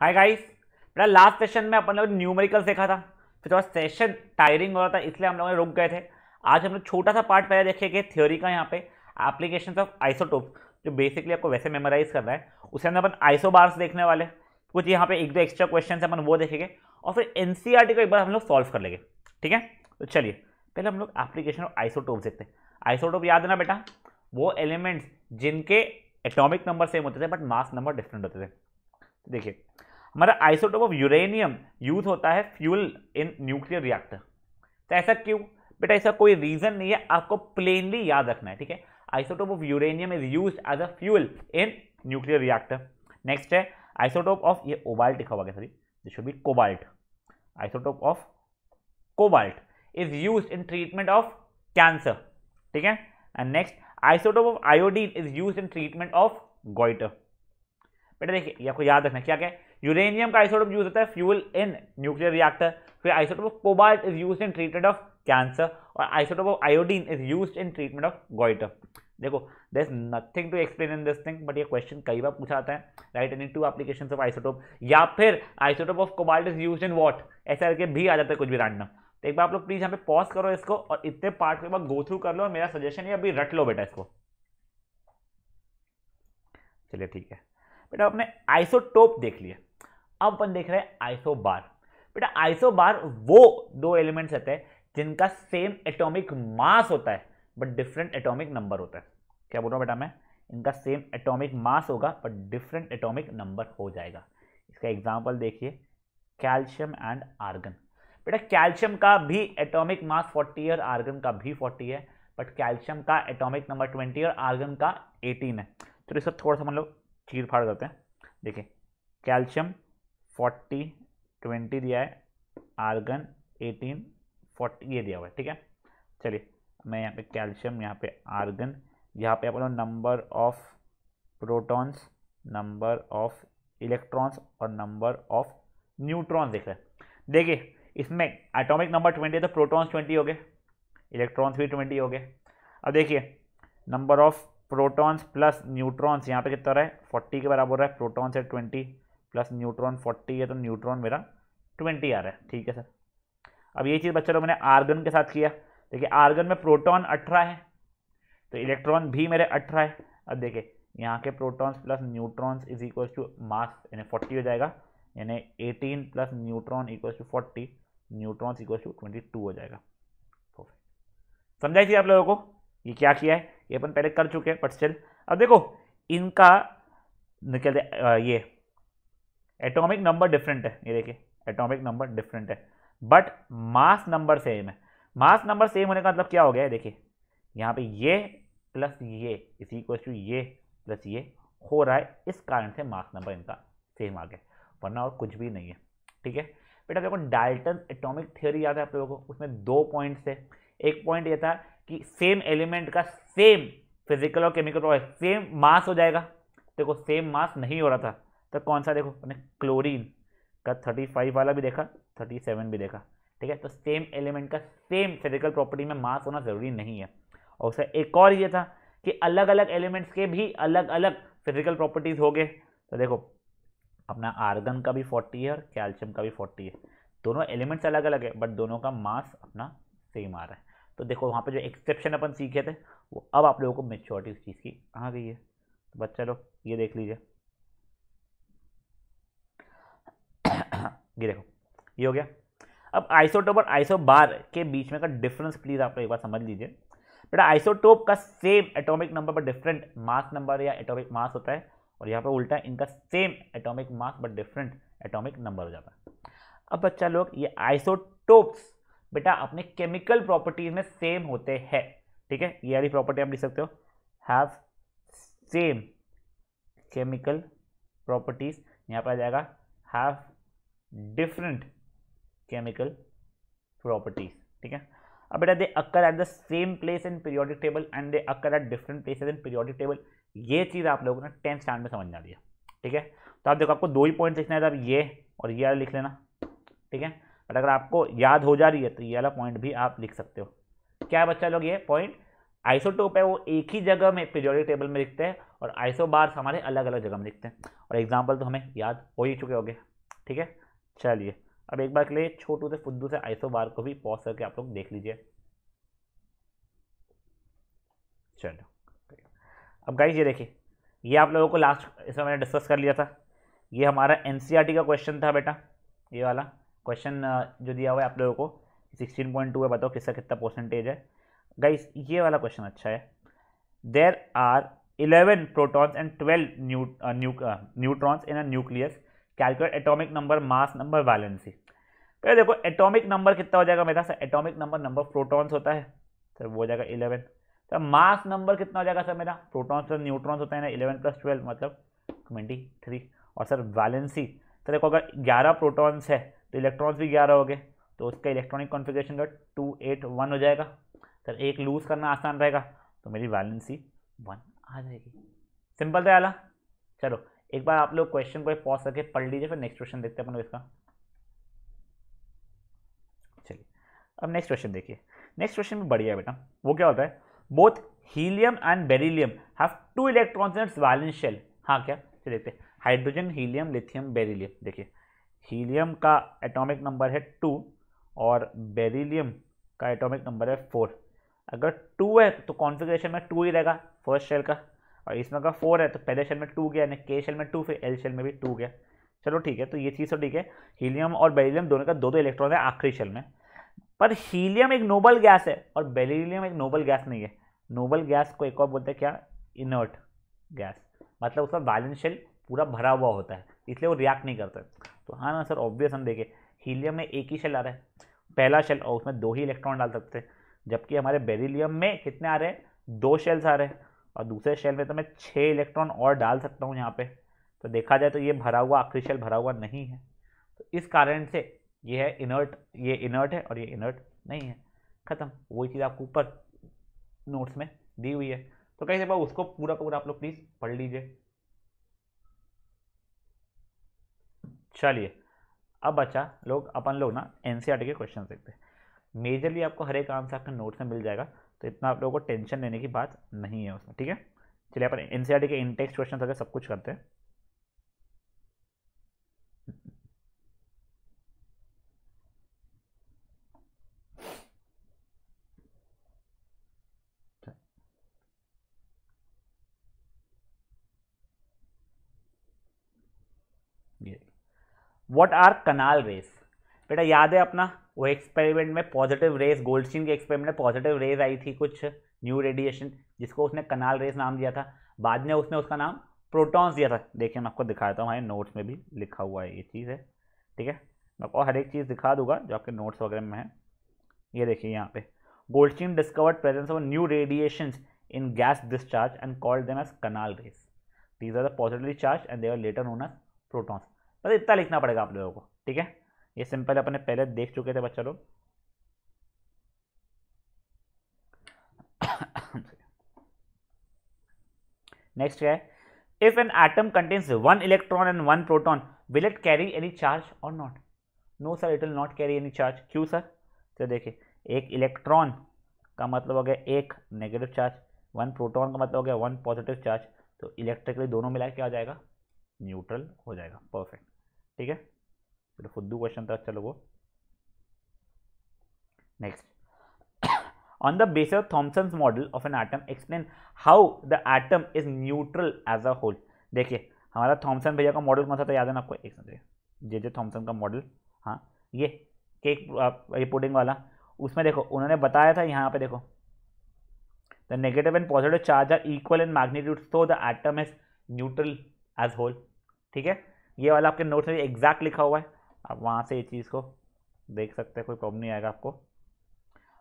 Hi guys, मेरा last session में अपन लोग न्यूमेरिकल सीखा था, फिर थोड़ा सेशन टायरिंग हो रहा था इसलिए हम लोग रुक गए थे। आज हम लोग छोटा सा पार्ट पहले देखेंगे थ्योरी का, यहाँ पे एप्लीकेशंस ऑफ आइसोटोप, जो बेसिकली आपको वैसे मेमोराइज करना है। उसके अंदर अपन आइसोबार्स देखने वाले, कुछ यहाँ पे एक दो एक्स्ट्रा क्वेश्चन अपन वो देखेंगे और फिर एनसीईआरटी को एक बार हम लोग सॉल्व कर लेंगे। ठीक है, तो चलिए पहले हम लोग एप्लीकेशन ऑफ आइसोटोप देखते हैं। आइसोटोप याद है ना बेटा, वो एलिमेंट्स जिनके एटॉमिक नंबर सेम होते थे बट मास नंबर डिफरेंट होते थे। देखिए हमारा आइसोटोप ऑफ यूरेनियम यूज होता है फ्यूल इन न्यूक्लियर रिएक्टर। तो ऐसा क्यों बेटा, ऐसा कोई रीजन नहीं है, आपको प्लेनली याद रखना है। ठीक है, isotope of uranium is used as a fuel in nuclear reactor. Next है आइसोटोप ऑफ, ये ओबाल्ट लिखा हुआ है sorry, this should be cobalt. Isotope of cobalt is used in treatment of cancer. ठीक है, and next isotope of iodine is used in treatment of goitre. बेटा देखिए ये आपको याद रखना क्या क्या है, यूरेनियम का आइसोटोप यूज होता है फ्यूल इन न्यूक्लियर रिएक्टर, फिर isotope of cobalt is used in treatment of cancer और isotope of iodine is used in treatment of goitre. देखो there is nothing to explain in this thing, but ये question कई बार पूछा आता है, write any two applications of isotope, या फिर isotope of cobalt is used in what, ऐसा करके भी आ जाता है कुछ भी रैंडम। तो एक बार आप लोग प्लीज यहाँ पे पॉज करो इसको और इतने पार्ट के बाद गो थ्रू कर लो, और मेरा सजेशन है अभी रट लो बेटा इसको। चलिए ठीक है बेटा, आपने आइसोटोप देख लिया, अब अपन देख रहे हैं आइसोबार। बेटा आइसोबार वो दो एलिमेंट्स रहते हैं जिनका सेम एटॉमिक मास होता है बट डिफरेंट एटॉमिक नंबर होता है। क्या बोल रहा हूं बेटा मैं, इनका सेम एटॉमिक मास होगा बट डिफरेंट एटॉमिक नंबर हो जाएगा। इसका एग्जांपल देखिए, कैल्शियम एंड आर्गन। बेटा कैल्शियम का भी एटॉमिक मास 40 है और आर्गन का भी 40 है, बट कैल्शियम का एटॉमिक नंबर 20 और आर्गन का 18 है। तो इसको थोड़ा सा हम लोग चीर फाड़ करते हैं। देखिए कैल्शियम 40 20 दिया है, आर्गन 18 40 ये दिया हुआ है। ठीक है, चलिए मैं यहाँ पे कैल्शियम, यहाँ पे आर्गन, यहाँ पे अपन number of protons, number of electrons और नंबर ऑफ न्यूट्रॉन्स देख रहे हैं। देखिए इसमें एटॉमिक नंबर 20 है तो प्रोटॉन्स 20 हो गए, इलेक्ट्रॉन्स भी 20 हो गए। अब देखिए number of protons plus neutrons यहाँ पे कितना रहा है, 40 के बराबर रहा है। प्रोटॉन्स है 20 प्लस न्यूट्रॉन 40 है, तो न्यूट्रॉन मेरा 20 आ रहा है। ठीक है सर, अब ये चीज़ बच्चा लोग मैंने आर्गन के साथ किया। देखिए आर्गन में प्रोटॉन 18 है तो इलेक्ट्रॉन भी मेरे 18 है। अब देखिए यहाँ के protons plus neutrons is equal to mass यानी 40 हो जाएगा, यानी 18 plus neutron equal to 40, neutrons equal to 22 हो जाएगा। समझाई थी आप लोगों को, ये क्या किया है ये अपन पहले कर चुके हैं बट स्टिल। अब देखो इनका निकल ये एटॉमिक नंबर डिफरेंट है, ये देखिए एटॉमिक नंबर डिफरेंट है बट मास नंबर सेम है। मास नंबर सेम होने का मतलब क्या हो गया है, देखिए यहाँ पे ये प्लस ये इसी इक्वल टू ये प्लस ये हो रहा है, इस कारण से मास नंबर इनका सेम आ गया, वरना और कुछ भी नहीं है। ठीक है बेटा, देखो डाल्टन एटॉमिक थ्योरी याद है आप लोगों को, उसमें 2 पॉइंट्स थे। एक पॉइंट ये था कि सेम एलिमेंट का सेम फिजिकल और केमिकल प्रोपर्टी सेम मास हो जाएगा। देखो सेम मास नहीं हो रहा था, तो कौन सा, देखो अपने क्लोरीन का 35 वाला भी देखा, 37 भी देखा। ठीक है, तो सेम एलिमेंट का सेम फिजिकल प्रॉपर्टी में मास होना जरूरी नहीं है। और उसका एक और ये था कि अलग अलग एलिमेंट्स के भी अलग अलग फिजिकल प्रॉपर्टीज हो गए। तो देखो अपना आर्गन का भी 40 है और कैल्शियम का भी 40 है, दोनों एलिमेंट्स अलग अलग है बट दोनों का मास अपना सेम आ रहा है। तो देखो वहाँ पे जो एक्सेप्शन अपन सीखे थे वो अब आप लोगों को मेच्योरिटी उस चीज़ की आ गई है। तो बच्चा लोग ये देख लीजिए, ये देखो ये हो गया। अब आइसोटोप और आइसोबार के बीच में का डिफरेंस प्लीज आप एक बार समझ लीजिए। बेटा आइसोटोप का सेम एटॉमिक नंबर पर डिफरेंट मास नंबर या एटॉमिक मास होता है, और यहाँ पे उल्टा इनका same atomic mass but different atomic number हो जाता है। अब बच्चा लोग ये आइसोटोप्स बेटा अपने केमिकल प्रॉपर्टीज में सेम होते हैं। ठीक है, ये वाली प्रॉपर्टी आप लिख सकते हो, हैव सेम केमिकल प्रॉपर्टीज, यहाँ पर आ जाएगा हैव डिफरेंट केमिकल प्रॉपर्टीज। ठीक है, अब बेटा they occur at the same place in periodic table and they occur at different places in periodic table. ये चीज़ आप लोगों ने 10th स्टैंडर्ड में समझना दिया। ठीक है, तो आप देखो आपको 2 ही पॉइंट लिखना है, तो आप ये और ये लिख लेना। ठीक है, बट अगर आपको याद हो जा रही है तो ये वाला पॉइंट भी आप लिख सकते हो। क्या है बच्चा लोग, ये पॉइंट आइसोटोप है वो एक ही जगह में पीरियोडिक टेबल में लिखते हैं और आइसोबार्स हमारे अलग अलग जगह में दिखते हैं, और एग्जाम्पल तो हमें याद हो ही चुके होंगे। ठीक है, चलिए अब एक बार के लिए छोटू से फुद्दू से आइसोबार को भी पॉज करके आप लोग देख लीजिए। चलो अब गाइस ये देखिए, ये आप लोगों को लास्ट इसमें मैंने डिस्कस कर लिया था, ये हमारा एनसीईआरटी का क्वेश्चन था बेटा। ये वाला क्वेश्चन जो दिया हुआ है आप लोगों को 16.2 है, बताओ किसका कितना परसेंटेज है। गाइस ये वाला क्वेश्चन अच्छा है। There are 11 protons and 12 neutrons in a nucleus, calculate atomic number, mass number, valency. तो देखो एटॉमिक नंबर कितना हो जाएगा मेरा sir, atomic number number protons होता है सर, वो हो जाएगा 11। सर मास नंबर कितना हो जाएगा सर मेरा, प्रोटॉन्स और न्यूट्रॉन्स होता है ना, 11 + 12 मतलब 23। और सर वैलेंसी, तो देखो अगर 11 प्रोटॉन्स है तो इलेक्ट्रॉन्स भी 11 हो गए, तो उसका इलेक्ट्रॉनिक कॉन्फ़िगरेशन का 281 हो जाएगा। सर एक लूज़ करना आसान रहेगा, तो मेरी वैलेंसी 1 आ जाएगी। सिंपल था याला। चलो एक बार आप लोग क्वेश्चन को पॉज करके पढ़ लीजिए, फिर नेक्स्ट क्वेश्चन देखते हैं अपन लोग इसका। चलिए अब नेक्स्ट क्वेश्चन देखिए, नेक्स्ट क्वेश्चन भी बढ़िया है बेटा। वो क्या होता है, both helium and beryllium have 2 electrons in its valence shell. हाँ क्या, चलिए देखते हैं, हाइड्रोजन, हीलियम, लिथियम, बेरिलियम। देखिए हीलियम का एटॉमिक नंबर है 2 और बेरिलियम का एटॉमिक नंबर है 4। अगर 2 है तो कॉन्फ़िगरेशन में 2 ही रहेगा फर्स्ट शेल का, और इसमें का 4 है तो पहले शेल में 2 गया, यानी के शेल में 2, फिर एल शेल में भी 2 गया। चलो ठीक है, तो ये चीज़ तो ठीक है, हीलियम और बेरिलियम दोनों का 2 इलेक्ट्रॉन है आखिरी शेल में। पर हीलियम एक नोबल गैस है और बेरिलियम एक नोबल गैस नहीं है। नोबल गैस को एक और बोलते हैं क्या, इनर्ट गैस, मतलब उसका वैलेंस शेल पूरा भरा हुआ होता है, इसलिए वो रिएक्ट नहीं करता। तो हाँ ना सर, ऑब्वियस हम देखें हीलियम में एक ही शेल आ रहा है, पहला शेल, और उसमें 2 ही इलेक्ट्रॉन डाल सकते हैं, जबकि हमारे बेरिलियम में कितने आ रहे हैं, 2 शेल्स आ रहे हैं, और दूसरे शेल में तो मैं 6 इलेक्ट्रॉन और डाल सकता हूँ यहाँ पे। तो देखा जाए तो ये भरा हुआ आखिरी शेल भरा हुआ नहीं है, तो इस कारण से ये है इनर्ट, ये इनर्ट है और ये इनर्ट नहीं है। खत्म, वही चीज़ आपको ऊपर नोट्स में दी हुई है, तो कैसे बाबा उसको पूरा का पूरा आप लोग प्लीज पढ़ लीजिए। चलिए अब बच्चा लोग अपन लोग ना एनसीईआरटी के क्वेश्चन देखते हैं। मेजरली आपको हर एक आंसर आपके नोट्स में मिल जाएगा, तो इतना आप लोगों को टेंशन लेने की बात नहीं है उसमें। ठीक है, चलिए अपन एनसीईआरटी के इनटेक्स्ट क्वेश्चन अगर सब कुछ करते हैं। व्हाट आर कनाल रेस, बेटा याद है अपना वो एक्सपेरिमेंट में पॉजिटिव रेस, गोल्डस्टीन के एक्सपेरिमेंट में पॉजिटिव रेस आई थी कुछ न्यू रेडिएशन, जिसको उसने कनाल रेस नाम दिया था, बाद में उसने उसका नाम प्रोटॉन्स दिया था। देखिए मैं आपको दिखाता हूँ, हमारे नोट्स में भी लिखा हुआ है ये चीज़ है। ठीक है, मैं आपको हर एक चीज़ दिखा दूंगा जो आपके नोट्स वगैरह में है। ये देखिए यहाँ पे, Goldstein discovered presence of new radiations in gas discharge and called them as canal rays. These are the positively charge and they are later known as protons. बस इतना लिखना पड़ेगा आप लोगों को। ठीक है, ये सिंपल अपने पहले देख चुके थे बच्चा लोग। नेक्स्ट क्या है, if an atom contains 1 electron and 1 proton will it carry any charge or not. No sir, it will not carry any charge. क्यों सर, तो देखिए एक इलेक्ट्रॉन का मतलब हो गया 1 नेगेटिव चार्ज, 1 प्रोटॉन का मतलब हो गया 1 पॉजिटिव चार्ज, तो इलेक्ट्रिकली दोनों मिला क्या हो जाएगा, न्यूट्रल हो जाएगा। परफेक्ट, ठीक है, चलो फुद्दू क्वेश्चन था अच्छा लोगो। Next, on the basis of Thomson's model of an atom explain how the atom is neutral as a whole। देखिए हमारा थॉमसन भैया का मॉडल कौन सा था, याद है ना आपको, एक सेकंड, जे थॉमसन का मॉडल, हाँ ये केक ये पुडिंग वाला, उसमें देखो उन्होंने बताया था, यहाँ पे देखो the negative and positive charge are equal in magnitude so the atom is neutral as whole. ठीक है, ये वाला आपके नोट्स में एग्जैक्ट लिखा हुआ है, आप वहाँ से ये चीज़ को देख सकते हैं, कोई प्रॉब्लम नहीं आएगा आपको।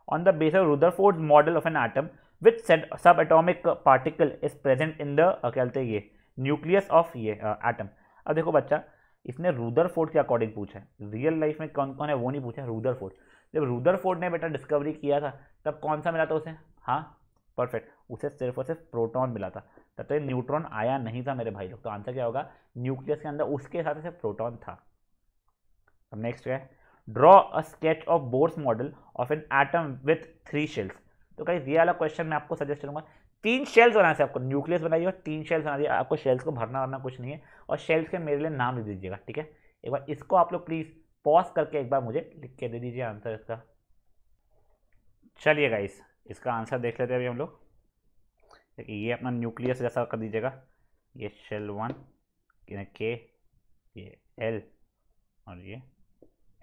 On the basis of Rutherford's model of an atom, which subatomic particle is present in the क्या बोलते हैं ये न्यूक्लियस ऑफ ये एटम। अब देखो बच्चा, इसने रुदरफोर्ड के अकॉर्डिंग पूछा है, रियल लाइफ में कौन कौन है वो नहीं पूछा, रुदरफोर्ड। जब रुदरफोर्ड ने बेटा डिस्कवरी किया था तब कौन सा मिला था उसे, हाँ परफेक्ट, उसे सिर्फ और सिर्फ प्रोटॉन मिला था, तब तो न्यूट्रॉन आया नहीं था मेरे भाई लोग। तो आंसर क्या होगा, न्यूक्लियस के अंदर उसके साथ सिर्फ प्रोटॉन था। अब नेक्स्ट क्या है, draw a sketch of Bohr's model of an atom with 3 shells. तो गाइस ये वाला क्वेश्चन मैं आपको सजेस्ट करूंगा 3 शेल्स बनाए थे आपको, न्यूक्लियस बनाइए और 3 शेल्स बना दिए, आपको शेल्स को भरना वरना कुछ नहीं है, और शेल्स के मेरे लिए नाम लिख दीजिएगा, ठीक है। एक बार इसको आप लोग प्लीज पॉज करके एक बार मुझे लिख के दे दीजिए आंसर इसका। चलिए गाइस, इसका आंसर देख लेते हैं अभी हम लोग। देखिए ये अपना न्यूक्लियस जैसा कर दीजिएगा, ये शेल 1, के, ये एल और ये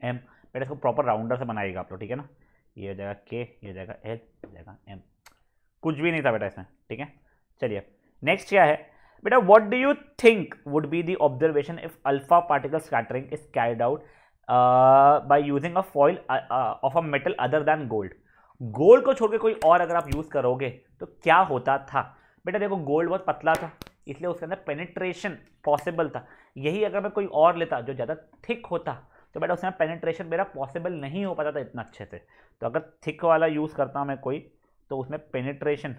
एम। बेटा इसको प्रॉपर राउंडर से बनाइएगा आप लोग, ठीक है ना। ये हो जाएगा के, ये हो जाएगा एल, हो जाएगा एम। कुछ भी नहीं था बेटा इसमें, ठीक है। चलिए नेक्स्ट क्या है बेटा, what do you think would be the observation if alpha particle scattering is carried out by using a foil of a metal other than gold. Gold को छोड़ के कोई और अगर आप यूज करोगे तो क्या होता था। बेटा देखो गोल्ड बहुत पतला था, इसलिए उसके अंदर पेनिट्रेशन पॉसिबल था। यही अगर मैं कोई और लेता जो ज़्यादा थिक होता तो बेटा उसमें पेनिट्रेशन मेरा पॉसिबल नहीं हो पाता था इतना अच्छे से। तो अगर थिक वाला यूज़ करता मैं कोई तो उसमें पेनिट्रेशन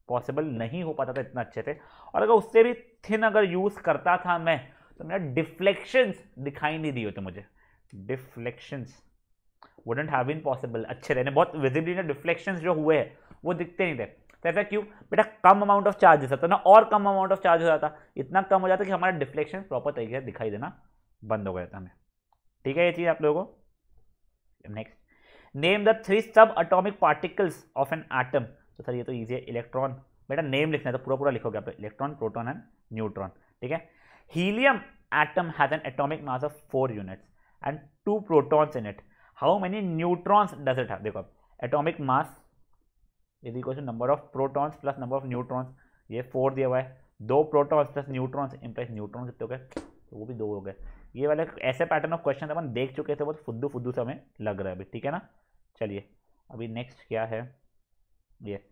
पॉसिबल नहीं हो पाता था इतना अच्छे से, और अगर उससे भी थिन अगर यूज़ करता था मैं तो मेरा डिफ्लेक्शंस दिखाई नहीं दिए होते मुझे। Deflections wouldn't have been possible, अच्छे रहने बहुत विजिबली ना डिफ्लेक्शंस जो हुए हैं वो दिखते नहीं थे। तो ऐसा क्यों बेटा, कम अमाउंट ऑफ चार्जेस था ना, और कम अमाउंट ऑफ चार्ज हो जाता, इतना कम हो जाता कि हमारा डिफ्लेक्शन प्रॉपर तरीके से दिखाई देना बंद हो गया था हमें, ठीक है ये चीज़ आप लोगों को। नेक्स्ट, नेम द 3 सब atomic particles of an atom. तो सर ये तो ईजी है, इलेक्ट्रॉन, बेटा नेम लिखना है तो पूरा पूरा लिखोगे आप, इलेक्ट्रॉन, प्रोटॉन एंड न्यूट्रॉन, ठीक है। Helium atom has an atomic mass of 4 units and 2 protons in it, how many neutrons does it have. देखो atomic mass is equal to number of protons plus number of neutrons, ये 4 दिया हुआ है, 2 protons plus neutrons implies neutron कितने हो गए, तो वो भी 2 हो गए। ये वाले ऐसे पैटर्न ऑफ क्वेश्चन अपन देख चुके थे, बहुत फुद्दू फुद्दू से हमें लग रहा है अभी, ठीक है ना। चलिए अभी नेक्स्ट क्या है, ये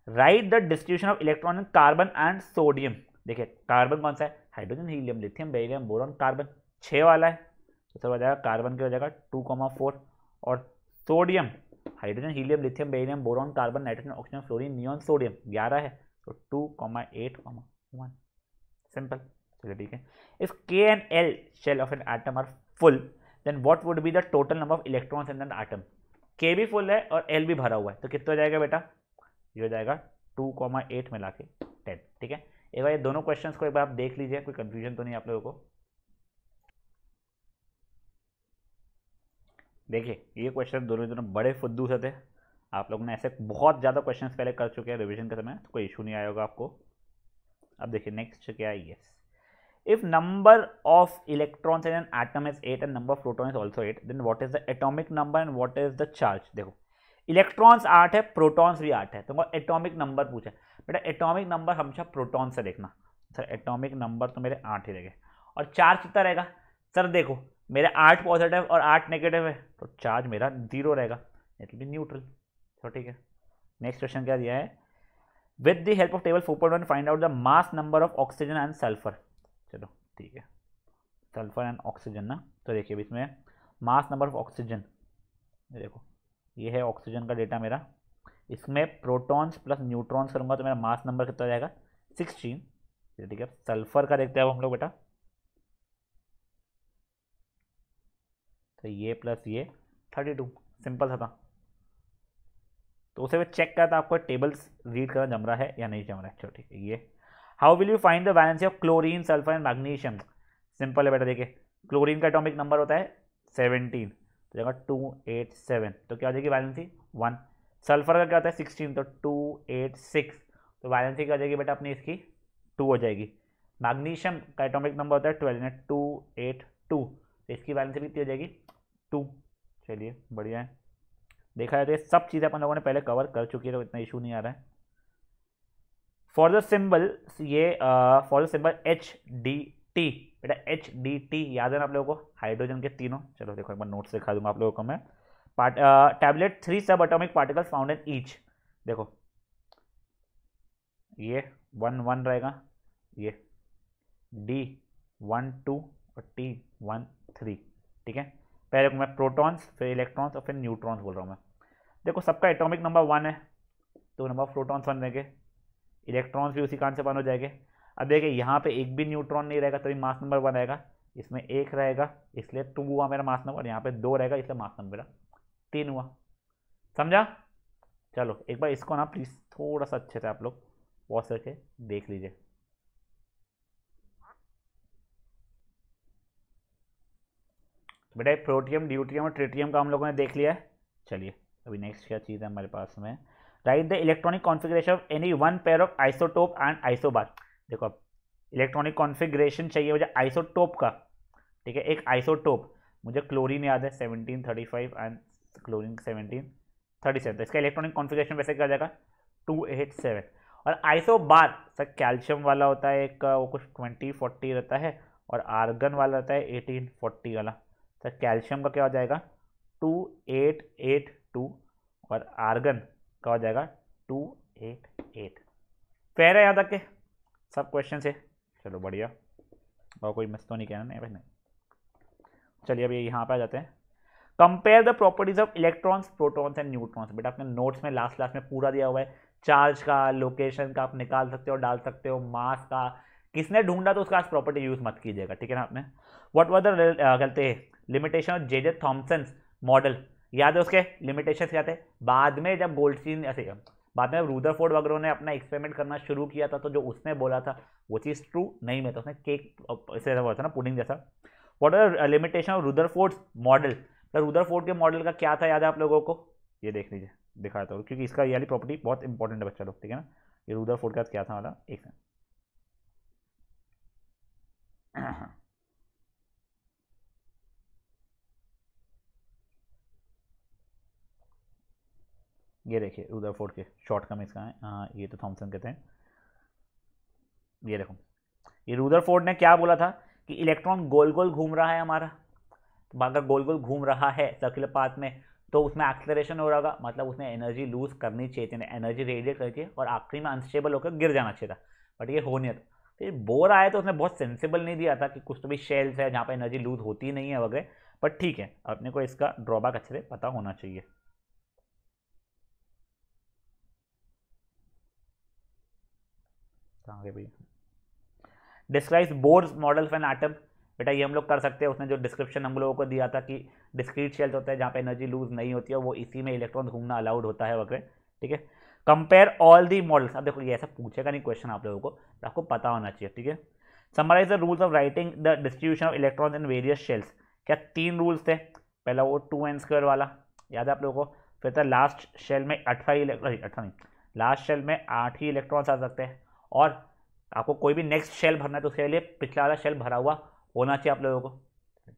right the distribution of electron in carbon and sodium. देखिए कार्बन कौन सा है, hydrogen, helium, lithium, beryllium, boron, carbon 6 वाला है, तो सर हो जाएगा कार्बन के हो जाएगा 2,4, और sodium hydrogen, helium, lithium, beryllium, boron, carbon, nitrogen, oxygen, fluorine, neon, sodium 11 है, तो 2,8,1 सिंपल। चलिए ठीक है, if K and L shell of an atom are full then what would be the total number of electrons in that atom. K भी full है और L भी भरा हुआ है, तो कितना हो जाएगा बेटा, ये हो जाएगा 2,8 मिला के 10, ठीक है। एक बार ये दोनों क्वेश्चंस को एक बार आप देख लीजिए, कोई कंफ्यूजन तो नहीं आप लोगों को। देखिए ये क्वेश्चन दोनों बड़े फुद्दू से थे, आप लोगों ने ऐसे बहुत ज़्यादा क्वेश्चंस पहले कर चुके हैं रिवीजन के समय, तो कोई इशू नहीं आया होगा आपको। अब देखिए नेक्स्ट क्या है, yes if number of electrons in an atom is 8 and number of proton is also 8 then what is the atomic number and what is the charge. देखो इलेक्ट्रॉन्स 8 है, प्रोटॉन्स भी 8 है, तो एटॉमिक नंबर पूछा है बेटा, एटॉमिक नंबर हमेशा proton से देखना। सर एटॉमिक नंबर तो मेरे 8 ही रहेंगे, और चार्ज कितना रहेगा, सर देखो मेरे 8 पॉजिटिव और 8 नेगेटिव है, तो चार्ज मेरा 0 रहेगा, इट विल बी न्यूट्रल। तो ठीक है, नेक्स्ट क्वेश्चन क्या दिया है, with the help of table 4.1 find out the mass number of oxygen and sulphur. चलो ठीक है, सल्फर एंड ऑक्सीजन ना, तो देखिए इसमें मास नंबर ऑफ ऑक्सीजन, देखो ये है ऑक्सीजन का डेटा मेरा, इसमें प्रोटॉन्स प्लस न्यूट्रॉन्स करूंगा तो मेरा मास नंबर कितना जाएगा 16, ठीक है। सल्फर का देखते हैं अब हम लोग बेटा, तो ये प्लस ये 32, सिंपल सा था, तो उसे चेक करा था आपको टेबल्स रीड करना जम रहा है या नहीं जम रहा है। चलो ठीक है, ये how will you find the valency of chlorine, sulphur and magnesium. Simple है बेटा, देखिए क्लोरीन का एटॉमिक नंबर होता है 17, तो जाएगा 287, तो क्या हो जाएगी वैलेंसी 1। सल्फर का क्या होता है 16, तो 286, तो वैलेंसी क्या हो जाएगी बेटा अपनी इसकी 2 हो जाएगी। मैग्नीशियम का एटॉमिक नंबर होता है 12, 282, तो इसकी वैलेंसी कितनी हो जाएगी 2। चलिए बढ़िया है, देखा जाए तो ये सब चीज़ें अपन लोगों ने पहले कवर कर चुकी है, तो इतना इशू नहीं आ रहा है। फॉर द सिंबल, ये फॉर द सिंबल HDT, बेटा HDT याद है ना आप लोगों को, हाइड्रोजन के तीनों। चलो देखो एक बार नोट्स दिखा दूंगा आप लोगों को मैं। टैबलेट 3 सब atomic particles found in each, देखो ये 1 1 रहेगा, ये D 1 2 और T 1 3, ठीक है। पहले को मैं प्रोटॉन्स, फिर इलेक्ट्रॉन्स और फिर न्यूट्रॉन्स बोल रहा हूँ मैं। देखो सबका एटॉमिक नंबर 1 है, तो नंबर ऑफ प्रोटॉन्स 1 रहेंगे, इलेक्ट्रॉन्स भी उसी कान से 1 हो जाएंगे। अब देखिए यहाँ पे एक भी न्यूट्रॉन नहीं रहेगा, तभी मास नंबर 1 आएगा, इसमें 1 रहेगा इसलिए 2 हुआ मेरा मास नंबर, यहाँ पे 2 रहेगा इसलिए मास नंबर मेरा 3 हुआ, समझा। चलो एक बार इसको ना प्लीज़ थोड़ा सा अच्छे से आप लोग पॉज करके देख लीजिए। बेटा प्रोटियम, ड्यूटियम और ट्रिटियम का हम लोगों ने देख लिया है। चलिए अभी नेक्स्ट क्या चीज़ है हमारे पास में, right the electronic configuration of any one pair of isotope and isobar. देखो अब इलेक्ट्रॉनिक कॉन्फ़िगरेशन चाहिए मुझे आइसोटोप का, ठीक है। एक आइसोटोप मुझे क्लोरीन याद है 1735 एंड क्लोरीन 1737, तो इसका इलेक्ट्रॉनिक कॉन्फ़िगरेशन वैसे क्या जाएगा 287। और आइसोबार सर कैल्शियम वाला होता है एक, वो कुछ 2040 रहता है, और आर्गन वाला रहता है 1840 वाला। सर कैल्शियम का क्या हो जाएगा 2882 और आर्गन का हो जाएगा 288। फेयर है याद रखे सब क्वेश्चन से। चलो बढ़िया, और कोई मिस तो नहीं कहना नहीं भाई नहीं। चलिए अभी यहाँ पे आ जाते हैं। Compare the properties of electrons, protons and neutrons. बेटा अपने नोट्स में लास्ट क्लास में पूरा दिया हुआ है, चार्ज का, लोकेशन का आप निकाल सकते हो, डाल सकते हो, मास का किसने ढूंढा तो उसका प्रॉपर्टी यूज मत कीजिएगा, ठीक है ना। आपने व्हाट वर द कहते हैं limitation of J Thomson model, याद है उसके लिमिटेशन क्या थे। बाद में जब गोल्डस्टीन ऐसे बाद में रूदरफोर्ड वगैरह ने अपना एक्सपेरिमेंट करना शुरू किया था, तो जो उसने बोला था वो चीज़ ट्रू नहीं में, तो उसने केक ऐसे बोला था ना पुडिंग जैसा। What are limitation of Rutherford model, तो रूदरफोर्ड के मॉडल का क्या था याद है आप लोगों को, ये देख लीजिए दिखाता हूँ, क्योंकि इसका ये वाली प्रॉपर्टी बहुत इंपॉर्टेंट है बच्चा लोग, ठीक है ना। ये रूदरफोर्ड का क्या था वाला, एक सेकंड ये देखिए रूदरफोर्ड के शॉर्ट कम इसका है, हाँ ये तो थॉमसन कहते हैं। ये देखो ये रूदरफोर्ड ने क्या बोला था कि इलेक्ट्रॉन गोल गोल घूम रहा है हमारा, तो अगर गोल गोल घूम रहा है सर्कुलर पाथ में तो उसमें एक्सेलरेशन हो रहा होगा, मतलब उसने एनर्जी लूज करनी चाहिए थी, एनर्जी रेडिएट करके और आखिरी में अनस्टेबल होकर गिर जाना चाहिए था, बट ये हो नहीं था। तो ये बोर आया तो उसने बहुत सेंसिबल नहीं दिया था कि कुछ तो भी शेल्स है जहाँ पर एनर्जी लूज होती नहीं है वगैरह, बट ठीक है अपने को इसका ड्रॉबैक अच्छे से पता होना चाहिए। आगे भी describe Bohr's model of an atom, बेटा ये हम लोग कर सकते हैं, उसने जो डिस्क्रिप्शन हम लोगों को दिया था कि डिस्क्रीट शेल्स होते हैं जहाँ पे एनर्जी लूज नहीं होती है, वो इसी में इलेक्ट्रॉन घूमना अलाउड होता है वगैरह, ठीक है। कंपेयर ऑल दी मॉडल्स, अब देखो ये ऐसा पूछेगा नहीं क्वेश्चन आप लोगों को, आपको पता होना चाहिए, ठीक है। Summarise the rules of writing the distribution of electron in various shells, क्या 3 रूल्स थे, पहला वो 2n² वाला याद है आप लोगों को, फिर था लास्ट शेल में 18 लास्ट शेल में 8 ही इलेक्ट्रॉन्स आ सकते हैं, और आपको कोई भी नेक्स्ट शेल भरना है तो उसके लिए पिछला वाला शेल भरा हुआ होना चाहिए आप लोगों को,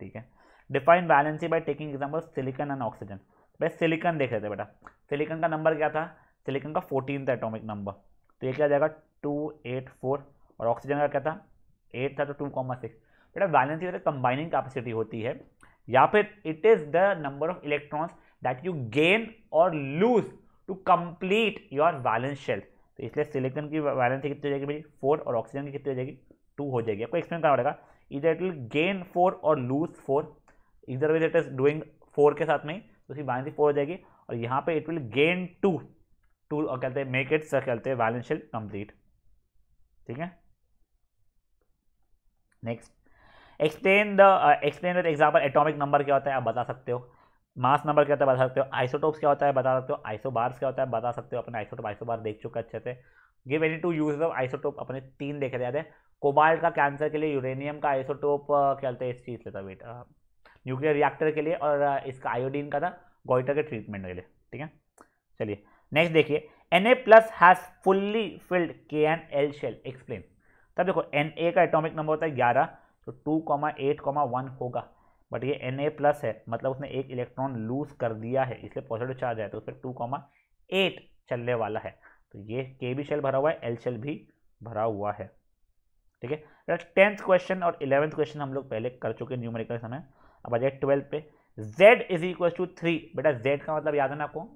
ठीक है। Define valency by taking example silicon and oxygen. बस सिलिकॉन देख रहे थे बेटा, सिलिकॉन का नंबर क्या था, सिलिकॉन का 14 था एटॉमिक नंबर, तो ये क्या आ जाएगा 284, और ऑक्सीजन का क्या था 8 था तो 2,6। बेटा वैलेंसी मतलब कंबाइनिंग कैपेसिटी होती है, या फिर it is the number of electrons that you gain or lose to complete your valence shell. तो इसलिए सिलिकॉन की वैलेंसी कितनी हो जाएगी भाई 4, और ऑक्सीजन की कितनी हो जाएगी 2 हो जाएगी। आपको एक्सप्लेन करना पड़ेगा, इधर इट विल गेन 4 और लूज 4, इधर विल इट इज डूइंग 4 के साथ में ही तो उसकी वैलेंसी 4 हो जाएगी, और यहाँ पे इट विल गेन 2 और कहते हैं मेक इट कहते हैं वैलेंस शेल कंप्लीट, ठीक है। Next explain with example atomic number क्या होता है आप बता सकते हो, मास नंबर क्या होता है बता सकते हो, आइसोटोप्स क्या होता है बता सकते हो, आइसोबार्स क्या होता है बता सकते हो, अपने आइसोटोप आइसोबार देख चुका अच्छे से। Give any 2 uses of isotope, अपने 3 देखे जाते हैं, कोबाल्ट का कैंसर के लिए, यूरेनियम का आइसोटोप क्या होता है इस चीज़ से था बेटा न्यूक्लियर रिएक्टर के लिए, और इसका आयोडीन का था गोइटर के ट्रीटमेंट के लिए, ठीक है। चलिए नेक्स्ट देखिए, Na+ has fully filled KnL shell, explain. तब देखो Na का एटॉमिक नंबर होता है 11, तो 2,8,1 होगा, बट ये Na+ है मतलब उसने एक इलेक्ट्रॉन लूज कर दिया है, इसलिए पॉजिटिव चार्ज है, तो उस पर 2,8 चलने वाला है, तो ये K भी शेल भरा हुआ है, L शेल भी भरा हुआ है, ठीक है। 10th क्वेश्चन और 11th क्वेश्चन हम लोग पहले कर चुके न्यूमेरिकल समय। अब आ जाए 12th पे, Z = 3, बेटा Z का मतलब याद है ना आपको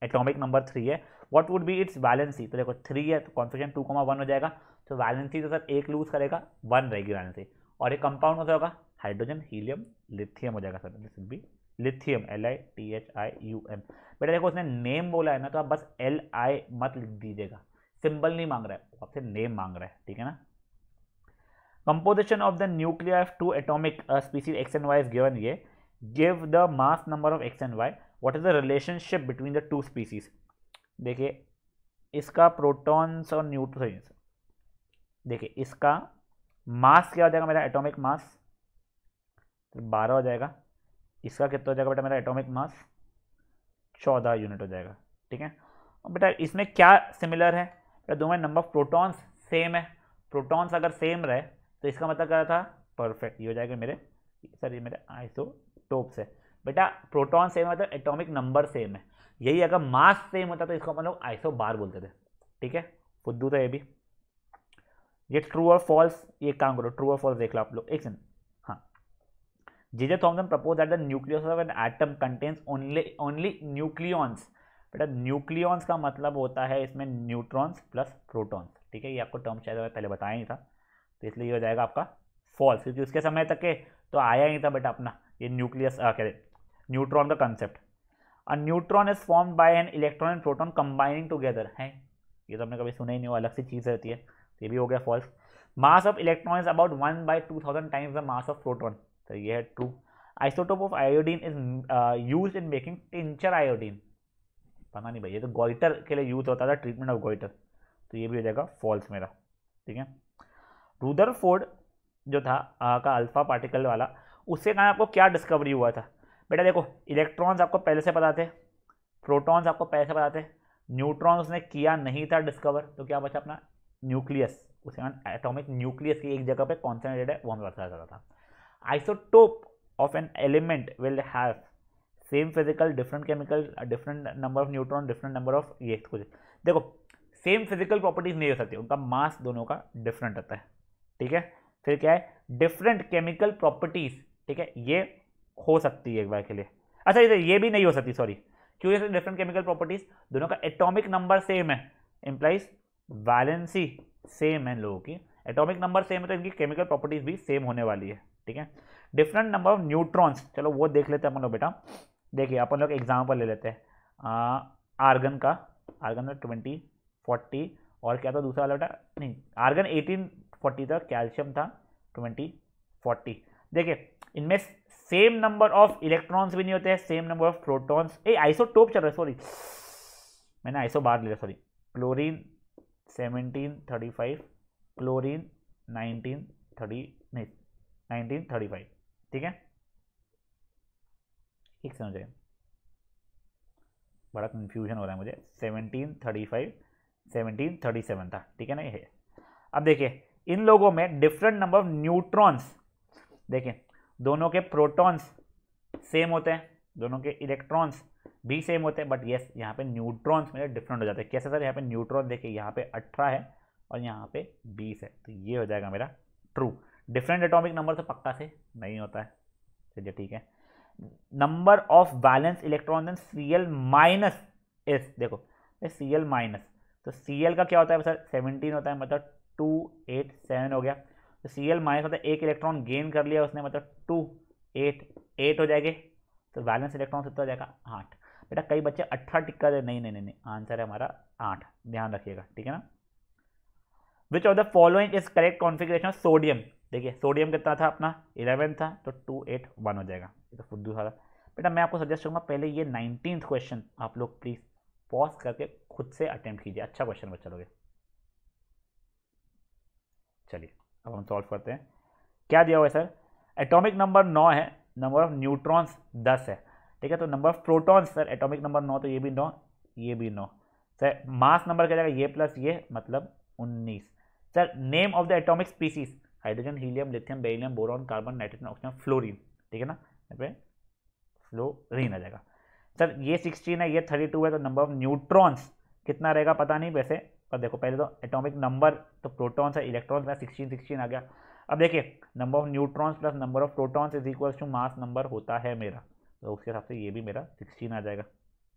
एटॉमिक नंबर 3 है, what would B it's valency, तो देखो 3 है तो कॉन्फिगरेशन 2,1 हो जाएगा, तो वैलेंसी तो सर एक लूज करेगा 1 रहेगी वैलेंसी, और ये कंपाउंड होता होगा हाइड्रोजन हीलियम लिथियम हो जाएगा sir, this will be lithium LiThium। बेटा देखो उसने नेम बोला है ना, तो आप बस Li मत लिख दीजिएगा, सिंबल नहीं मांग रहा है आपसे, नेम मांग रहा है, ठीक है ना। Composition of the nuclei of 2 atomic species X and Y is given here. Give the mass number of X and Y. What is the relationship between the 2 species? देखिए इसका प्रोटॉन्स और न्यूट्रॉन्स, देखिए इसका मास क्या हो जाएगा मेरा, एटॉमिक मास 12 हो जाएगा, इसका कितना हो जाएगा बेटा मेरा एटॉमिक मास 14 यूनिट हो जाएगा, ठीक है। और बेटा इसमें क्या सिमिलर है, बेटा दोनों में नंबर ऑफ प्रोटॉन्स सेम है, प्रोटॉन्स अगर सेम रहे तो इसका मतलब क्या था, परफेक्ट, ये हो जाएगा मेरे, सर ये मेरे आइसोटोप्स है। बेटा प्रोटॉन सेम है तो एटॉमिक नंबर सेम है, यही अगर मास सेम होता तो इसको अपन लोग आइसो बार बोलते थे, ठीक है। फुद्दू था ये भी। ये ट्रू और फॉल्स, ये काम करो, ट्रू और फॉल्स देख लो आप लोग एक सेकंड। हाँ, J Thomson propose that the nucleus of an atom contains only nucleons. बेटा न्यूक्लियॉन्स का मतलब होता है इसमें न्यूट्रॉन्स प्लस प्रोटॉन्स, ठीक है। ये आपको टर्म शायद पहले बताया नहीं था, तो इसलिए ये हो जाएगा आपका फॉल्स, क्योंकि उसके समय तक के तो आया ही नहीं था बेटा अपना ये न्यूक्लियस क्या न्यूट्रॉन का concept. A neutron is formed by an electron and proton combining together है, ये तो हमने कभी सुना ही नहीं, वो अलग सी चीज़ रहती है, ये भी हो गया false. Mass of electron is about 1/2000 times the mass of proton, तो ये है true. Isotope of iodine is used in making tincture iodine, पता नहीं भाई, ये तो गोइटर के लिए यूज होता था, ट्रीटमेंट ऑफ गोइटर, तो ये भी हो जाएगा फॉल्स मेरा, ठीक है। रुदरफोर्ड जो था का अल्फा पार्टिकल वाला, उससे कारण आपको क्या डिस्कवरी हुआ था, बेटा देखो इलेक्ट्रॉन्स आपको पहले से पता थे, प्रोटॉन्स आपको पहले से पता थे, न्यूट्रॉन्स उसने किया नहीं था डिस्कवर, तो क्या बचा अपना न्यूक्लियस, उसके कारण एटॉमिक न्यूक्लियस की एक जगह पे कॉन्सेंट्रेटेड है, वो हमें पता चला था। Isotope of an element will have same physical different chemical different number of neutron different number of ये कुछ, देखो सेम फिजिकल प्रॉपर्टीज नहीं हो सकती, उनका मास दोनों का डिफरेंट रहता है, ठीक है। फिर क्या है, डिफरेंट केमिकल प्रॉपर्टीज, ठीक है, ये हो सकती है एक बार के लिए। अच्छा ये भी नहीं हो सकती, सॉरी, क्यों जैसे डिफरेंट केमिकल प्रॉपर्टीज, दोनों का एटॉमिक नंबर सेम है, इंप्लाइज वैलेंसी सेम है इन लोगों की, एटॉमिक नंबर सेम है तो इनकी केमिकल प्रॉपर्टीज भी सेम होने वाली है, ठीक है। डिफरेंट नंबर ऑफ न्यूट्रॉन्स, चलो वो देख लेते हैं अपन लोग बेटा। देखिए अपन लोग एग्जाम्पल ले लेते हैं आर्गन का, आर्गन में 20 40 और क्या था दूसरा वाला बेटा, नहीं आर्गन 1840 था, कैल्शियम था 20 40। देखिए इनमें सेम नंबर ऑफ इलेक्ट्रॉन्स भी नहीं होते हैं, same number of protons, A isotope चल रहा है, सॉरी मैंने आइसो बार लिया, सॉरी। क्लोरीन 1735, क्लोरीन 1930 नहीं 1935, ठीक है। एक समझ जाए, बड़ा कंफ्यूजन हो रहा है मुझे, 1735 1737 था, ठीक है ना ये। अब देखिए इन लोगों में डिफरेंट नंबर ऑफ न्यूट्रॉन्स, देखिए दोनों के प्रोटॉन्स सेम होते हैं, दोनों के इलेक्ट्रॉन्स भी सेम होते हैं, बट यस यहाँ पे न्यूट्रॉन्स में डिफरेंट हो जाते हैं। कैसे सर, यहाँ पे न्यूट्रॉन देखिए यहाँ पे 18 है और यहाँ पे 20 है, तो ये हो जाएगा मेरा ट्रू। डिफरेंट एटॉमिक नंबर तो पक्का से नहीं होता है, चलिए ठीक है। Number of balance electron then Cl minus S, देखो Cl माइनस, तो Cl का क्या होता है सर 17 होता है, मतलब 287 हो गया, तो Cl माइनस होता है एक इलेक्ट्रॉन गेन कर लिया उसने, मतलब 288 हो जाएंगे, तो बैलेंस इलेक्ट्रॉन कितना हो जाएगा 8। बेटा कई बच्चे 18 टिक्का दे, नहीं नहीं नहीं, आंसर है हमारा 8, ध्यान रखिएगा, ठीक है ना। Which of the following is correct configuration of sodium, देखिए सोडियम कितना था अपना 11 था, तो 281 हो जाएगा, ये तो फुद्दू सारा। बेटा मैं आपको सजेस्ट करूँगा पहले ये 19th क्वेश्चन आप लोग प्लीज पॉज करके खुद से अटेम्प्ट कीजिए, अच्छा क्वेश्चन बच्चा लोगे। चलिए अब हम सॉल्व करते हैं। क्या दिया हुआ है सर, एटॉमिक नंबर 9 है, नंबर ऑफ न्यूट्रॉन्स 10 है, ठीक है। तो number of protons sir atomic number 9, तो ये भी 9 ये भी 9 सर। मास नंबर क्या जाएगा, ये प्लस ये मतलब 19 sir. Name of the atomic species, hydrogen helium lithium beryllium boron carbon nitrogen oxygen fluorine, ठीक है ना, यहाँ पे फ्लोरीन आ जाएगा सर। ये 16 है, ये 32 है, तो नंबर ऑफ न्यूट्रॉन्स कितना रहेगा पता नहीं वैसे, पर देखो पहले तो एटॉमिक नंबर तो प्रोटॉन्स है, इलेक्ट्रॉन्स में 16 आ गया। अब देखिए number of neutrons plus number of protons is equal to mass number होता है मेरा, तो उसके हिसाब से ये भी मेरा 16 आ जाएगा,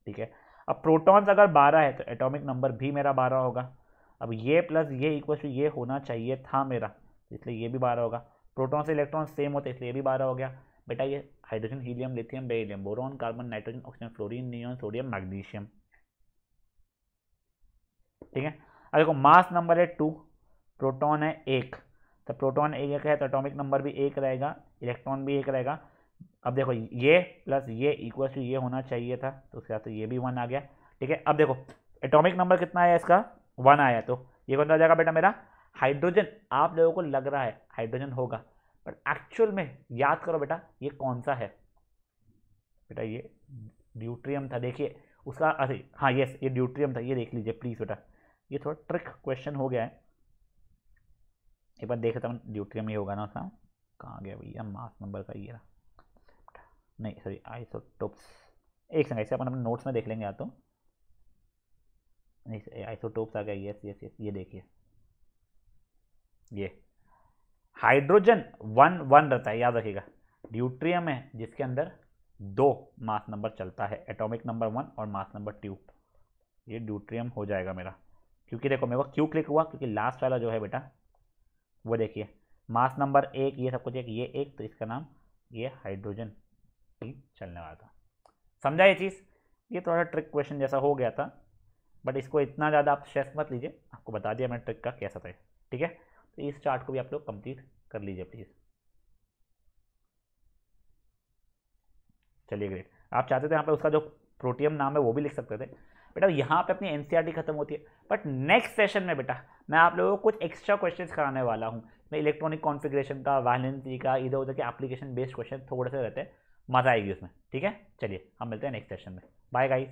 ठीक है। अब प्रोटॉन्स अगर 12 है तो एटॉमिक नंबर भी मेरा 12 होगा। अब ये प्लस ये इक्वल टू ये होना चाहिए था मेरा, इसलिए ये भी 12 होगा। प्रोटॉन से इलेक्ट्रॉन सेम होते इसलिए ये भी 12 हो गया। बेटा ये hydrogen helium lithium beryllium boron carbon nitrogen oxygen fluorine neon sodium magnesium, ठीक है। अब देखो मास नंबर है 2, प्रोटॉन है 1, तो प्रोटॉन 1 है तो एटॉमिक नंबर भी 1 रहेगा, इलेक्ट्रॉन भी 1 रहेगा। अब देखो ये प्लस ये इक्वल टू ये होना चाहिए था, तो उसके साथ ये भी 1 आ गया, ठीक है। अब देखो एटॉमिक नंबर कितना आया इसका, 1 आया, तो ये कौन सा आ जाएगा बेटा मेरा हाइड्रोजन। आप लोगों को लग रहा है हाइड्रोजन होगा, बट एक्चुअल में याद करो बेटा ये कौन सा है बेटा, ये ड्यूट्रियम था। देखिए उसका, अरे हाँ यस ये ड्यूट्रियम था, ये देख लीजिए प्लीज़ बेटा, ये थोड़ा ट्रिक क्वेश्चन हो गया है, एक बार देख लेता हूँ ड्यूट्रियम ही होगा ना उसका। कहाँ गया भैया मास नंबर का, ये नहीं सॉरी आइसोटोप्स, एक सेकंड इसे अपन अपने नोट्स में देख लेंगे या तो नहीं, आइसोटोप्स आ गया, यस यस यस, ये देखिए ये हाइड्रोजन 1 रहता है, याद रखिएगा। ड्यूट्रियम है जिसके अंदर 2 मास नंबर चलता है, एटॉमिक नंबर 1 और मास नंबर 2, ये ड्यूट्रियम हो जाएगा मेरा। क्योंकि देखो मेरे को क्यों क्लिक हुआ, क्योंकि लास्ट वाला जो है बेटा वो देखिए मास नंबर 1, ये सब कुछ एक, ये एक, तो इसका नाम ये हाइड्रोजन ही चलने वाला था। समझा ये चीज़, ये थोड़ा ट्रिक क्वेश्चन जैसा हो गया था, बट इसको इतना ज़्यादा आप स्ट्रेस मत लीजिए, आपको बता दिया मैंने ट्रिक का कैसा था, ठीक है। तो इस चार्ट को भी आप लोग कंप्लीट कर लीजिए प्लीज़। चलिए ग्रेट, आप चाहते थे यहाँ पे उसका जो प्रोटियम नाम है वो भी लिख सकते थे बेटा, यहाँ पे अपनी एनसीईआरटी खत्म होती है। बट नेक्स्ट सेशन में बेटा मैं आप लोगों को कुछ एक्स्ट्रा क्वेश्चंस कराने वाला हूँ, मैं इलेक्ट्रॉनिक कॉन्फ़िगरेशन का, वैलेंसी का, इधर उधर के एप्लीकेशन बेस्ड क्वेश्चन थोड़े से रहते हैं, मज़ा आएगी उसमें, ठीक है। चलिए हम मिलते हैं नेक्स्ट सेशन में, बाय गाइस।